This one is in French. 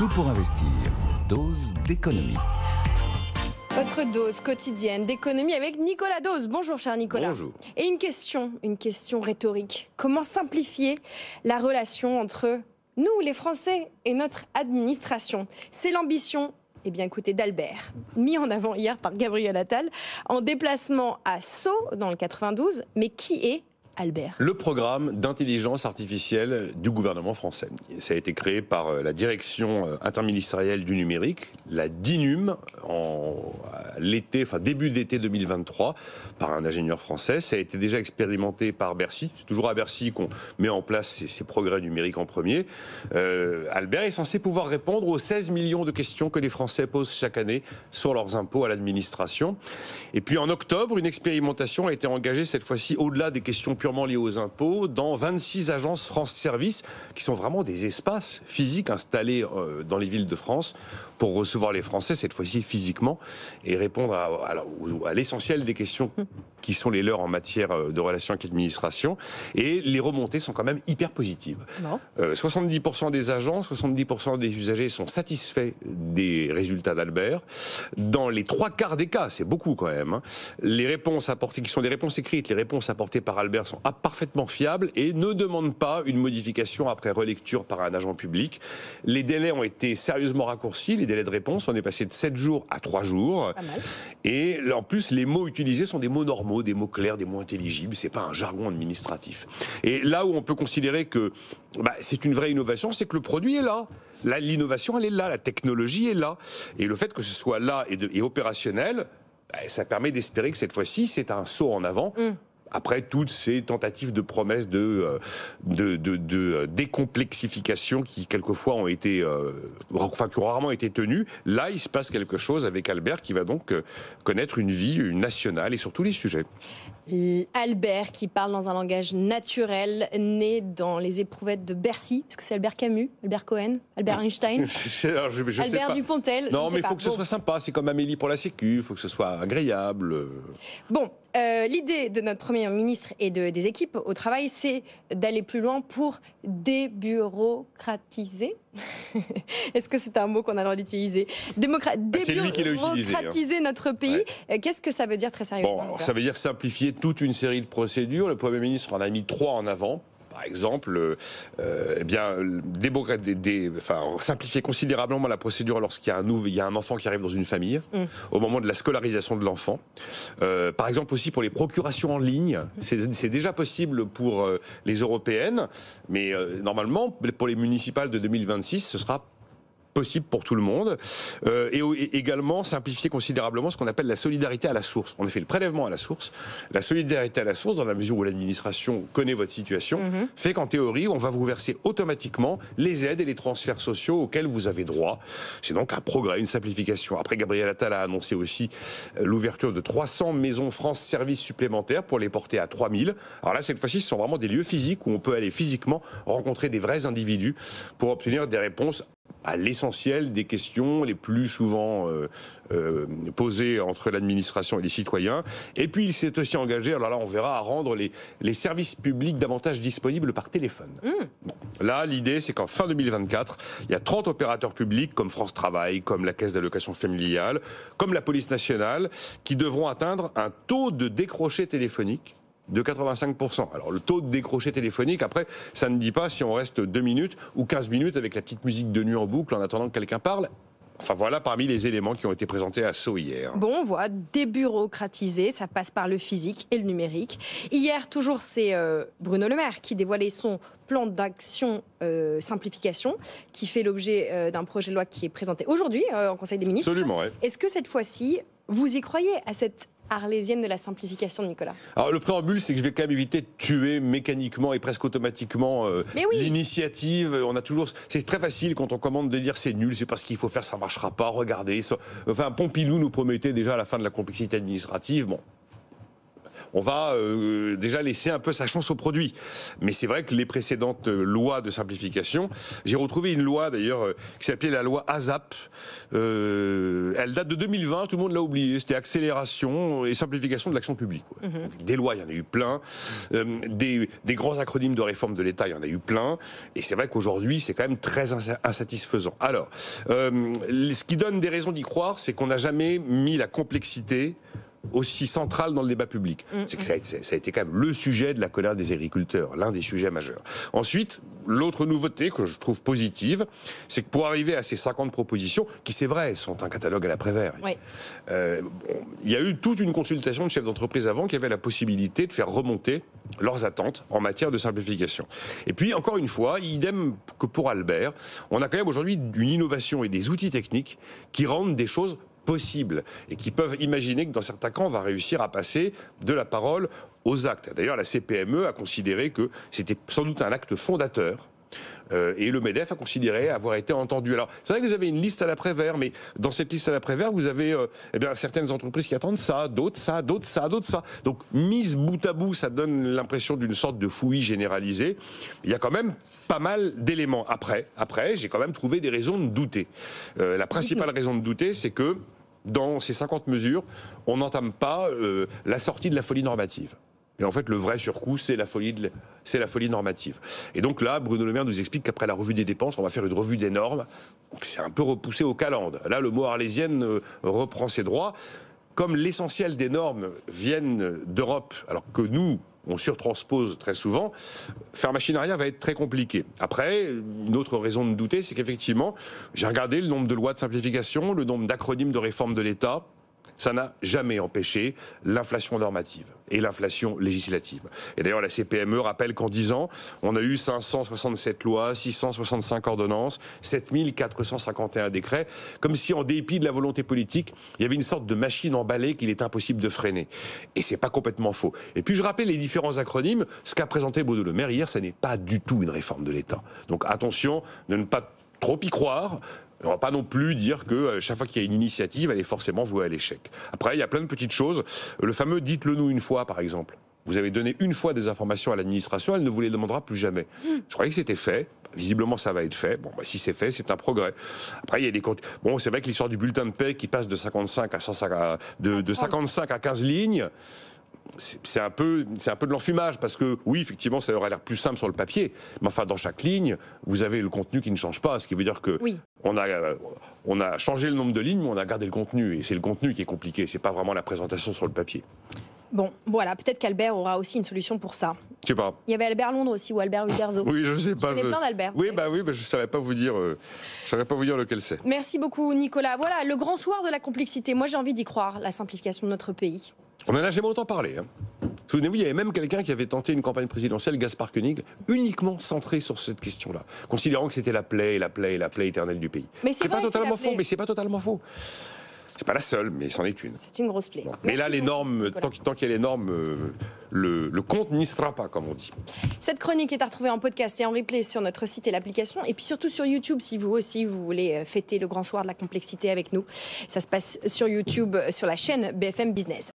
Tout pour investir. Dose d'économie. Votre dose quotidienne d'économie avec Nicolas Dose. Bonjour cher Nicolas. Bonjour. Et une question rhétorique. Comment simplifier la relation entre nous, les Français, et notre administration? C'est l'ambition, écoutez, d'Albert, mis en avant hier par Gabriel Attal, en déplacement à Sceaux, dans le 92. Mais qui est Albert? Le programme d'intelligence artificielle du gouvernement français. Ça a été créé par la direction interministérielle du numérique, la DINUM, début d'été 2023, par un ingénieur français. Ça a été déjà expérimenté par Bercy. C'est toujours à Bercy qu'on met en place ces progrès numériques en premier. Albert est censé pouvoir répondre aux 16 millions de questions que les Français posent chaque année sur leurs impôts à l'administration. Et puis en octobre, une expérimentation a été engagée cette fois-ci au-delà des questions purement liées aux impôts, dans 26 agences France Service, qui sont vraiment des espaces physiques installés dans les villes de France pour recevoir les Français, cette fois-ci physiquement, et répondre à l'essentiel des questions qui sont les leurs en matière de relations avec l'administration. Et les remontées sont quand même hyper positives. 70% des agents, 70% des usagers sont satisfaits des résultats d'Albert. Dans les 3/4 des cas, c'est beaucoup quand même, les réponses apportées, qui sont des réponses écrites, les réponses apportées par Albert sont parfaitement fiables et ne demandent pas une modification après relecture par un agent public. Les délais ont été sérieusement raccourcis, les délais de réponse, on est passé de 7 jours à 3 jours. Pas mal. Et en plus, les mots utilisés sont des mots normaux, des mots clairs, des mots intelligibles, c'est pas un jargon administratif. Et là où on peut considérer que c'est une vraie innovation, c'est que le produit est là. L'innovation, elle est là, la technologie est là. Et le fait que ce soit là et opérationnel, ça permet d'espérer que cette fois-ci, c'est un saut en avant. Après toutes ces tentatives de promesses de décomplexification qui quelquefois ont été, qui ont rarement été tenues, là il se passe quelque chose avec Albert qui va donc connaître une vie nationale et sur tous les sujets. Albert qui parle dans un langage naturel, né dans les éprouvettes de Bercy. Est-ce que c'est Albert Camus, Albert Cohen, Albert Einstein, je Albert sais pas. Dupontel? Non, mais il faut que ce soit sympa. C'est comme Amélie pour la Sécu. Il faut que ce soit agréable. Bon, l'idée de notre Premier ministre et des équipes au travail, c'est d'aller plus loin pour débureaucratiser. Est-ce que c'est un mot qu'on a le droit d'utiliser? C'est lui qui l'a utilisé. Débureaucratiser notre pays. Ouais. Qu'est-ce que ça veut dire très sérieusement? Bon, ça veut dire simplifier toute une série de procédures. Le Premier ministre en a mis 3 en avant. Par exemple, simplifier considérablement la procédure lorsqu'il y a un enfant qui arrive dans une famille, au moment de la scolarisation de l'enfant. Par exemple aussi pour les procurations en ligne, c'est déjà possible pour les européennes, mais normalement pour les municipales de 2026, ce sera possible pour tout le monde, et également simplifier considérablement ce qu'on appelle la solidarité à la source. On a fait le prélèvement à la source. La solidarité à la source, dans la mesure où l'administration connaît votre situation, fait qu'en théorie, on va vous verser automatiquement les aides et les transferts sociaux auxquels vous avez droit. C'est donc un progrès, une simplification. Après, Gabriel Attal a annoncé aussi l'ouverture de 300 maisons France Services supplémentaires pour les porter à 3000. Alors là, cette fois-ci, ce sont vraiment des lieux physiques où on peut aller physiquement rencontrer des vrais individus pour obtenir des réponses à l'essentiel des questions les plus souvent posées entre l'administration et les citoyens. Et puis il s'est aussi engagé, alors là on verra, à rendre les services publics davantage disponibles par téléphone. Bon. Là l'idée c'est qu'en fin 2024, il y a 30 opérateurs publics comme France Travail, comme la Caisse d'allocation familiale, comme la Police nationale, qui devront atteindre un taux de décroché téléphonique de 85%. Alors le taux de décroché téléphonique, après, ça ne dit pas si on reste 2 minutes ou 15 minutes avec la petite musique de nuit en boucle en attendant que quelqu'un parle. Enfin voilà parmi les éléments qui ont été présentés à Sceaux hier. Bon, on voit, débureaucratiser, ça passe par le physique et le numérique. Hier, toujours, c'est Bruno Le Maire qui dévoilait son plan d'action simplification, qui fait l'objet d'un projet de loi qui est présenté aujourd'hui en Conseil des ministres. Absolument, oui. Est-ce que cette fois-ci, vous y croyez à cette arlésienne de la simplification, Nicolas? Alors le préambule, c'est que je vais quand même éviter de tuer mécaniquement et presque automatiquement l'initiative. On a toujours, c'est très facile quand on commande de dire c'est nul, c'est parce qu'il faut faire, ça marchera pas. Regardez, Pompidou nous promettait déjà à la fin de la complexité administrative. Bon, on va déjà laisser un peu sa chance au produit. Mais c'est vrai que les précédentes lois de simplification, j'ai retrouvé une loi d'ailleurs qui s'appelait la loi ASAP. Elle date de 2020, tout le monde l'a oublié. C'était accélération et simplification de l'action publique. Donc, des lois, il y en a eu plein. Des grands acronymes de réforme de l'État, il y en a eu plein. Et c'est vrai qu'aujourd'hui, c'est quand même très insatisfaisant. Alors, ce qui donne des raisons d'y croire, c'est qu'on n'a jamais mis la complexité aussi centrale dans le débat public. C'est que ça a été quand même le sujet de la colère des agriculteurs, l'un des sujets majeurs. Ensuite, l'autre nouveauté que je trouve positive, c'est que pour arriver à ces 50 propositions, qui c'est vrai, sont un catalogue à la Prévert, oui. Il y a eu toute une consultation de chefs d'entreprise avant qui avaient la possibilité de faire remonter leurs attentes en matière de simplification. Et puis, encore une fois, idem que pour Albert, on a quand même aujourd'hui une innovation et des outils techniques qui rendent des choses possibles et qui peuvent imaginer que dans certains cas, on va réussir à passer de la parole aux actes. D'ailleurs, la CPME a considéré que c'était sans doute un acte fondateur. Et le MEDEF a considéré avoir été entendu. Alors, c'est vrai que vous avez une liste à la Prévert, mais dans cette liste à la Prévert, vous avez certaines entreprises qui attendent ça, d'autres ça, d'autres ça, d'autres ça. Donc, mise bout à bout, ça donne l'impression d'une sorte de fouillis généralisé. Il y a quand même pas mal d'éléments. Après, j'ai quand même trouvé des raisons de douter. La principale raison de douter, c'est que dans ces 50 mesures, on n'entame pas la sortie de la folie normative. Et en fait, le vrai surcoût, c'est la folie normative. Et donc là, Bruno Le Maire nous explique qu'après la revue des dépenses, on va faire une revue des normes. C'est un peu repoussé au calendes. Là, le mot arlésienne reprend ses droits. Comme l'essentiel des normes viennent d'Europe, alors que nous, on surtranspose très souvent, faire machine arrière va être très compliqué. Après, une autre raison de douter, c'est qu'effectivement, j'ai regardé le nombre de lois de simplification, le nombre d'acronymes de réforme de l'État. Ça n'a jamais empêché l'inflation normative et l'inflation législative. Et d'ailleurs, la CPME rappelle qu'en 10 ans, on a eu 567 lois, 665 ordonnances, 7451 décrets, comme si en dépit de la volonté politique, il y avait une sorte de machine emballée qu'il est impossible de freiner. Et c'est pas complètement faux. Et puis je rappelle les différents acronymes. Ce qu'a présenté Bruno Le Maire hier, ça n'est pas du tout une réforme de l'État. Donc attention de ne pas trop y croire. On ne va pas non plus dire que chaque fois qu'il y a une initiative, elle est forcément vouée à l'échec. Après, il y a plein de petites choses. Le fameux « dites-le nous une fois », par exemple. Vous avez donné une fois des informations à l'administration, elle ne vous les demandera plus jamais. Je croyais que c'était fait. Visiblement, ça va être fait. Bon, si c'est fait, c'est un progrès. Après, il y a des comptes. Bon, c'est vrai que l'histoire du bulletin de paie qui passe de 55 à 15 lignes. C'est un peu de l'enfumage parce que oui, effectivement, ça aurait l'air plus simple sur le papier, mais enfin dans chaque ligne, vous avez le contenu qui ne change pas, ce qui veut dire que on a changé le nombre de lignes, mais on a gardé le contenu et c'est le contenu qui est compliqué, c'est pas vraiment la présentation sur le papier. Bon, voilà, peut-être qu'Albert aura aussi une solution pour ça. Je sais pas. Il y avait Albert Londres aussi ou Albert Uderzo. Oui, je sais pas. Il y en a plein d'Albert. Oui, je savais pas vous dire. Je savais pas vous dire lequel c'est. Merci beaucoup, Nicolas. Voilà, le grand soir de la complexité. Moi, j'ai envie d'y croire, la simplification de notre pays. On en a jamais autant parlé. Souvenez-vous, il y avait même quelqu'un qui avait tenté une campagne présidentielle, Gaspard Koenig, uniquement centré sur cette question-là, considérant que c'était la plaie éternelle du pays. Mais c'est pas totalement faux, mais c'est pas totalement faux. C'est pas la seule, mais c'en est une. C'est une grosse plaie. Bon. Mais là, les normes, tant qu'il y a les normes, le compte n'y sera pas, comme on dit. Cette chronique est à retrouver en podcast et en replay sur notre site et l'application, et puis surtout sur YouTube, si vous aussi vous voulez fêter le grand soir de la complexité avec nous. Ça se passe sur YouTube, sur la chaîne BFM Business.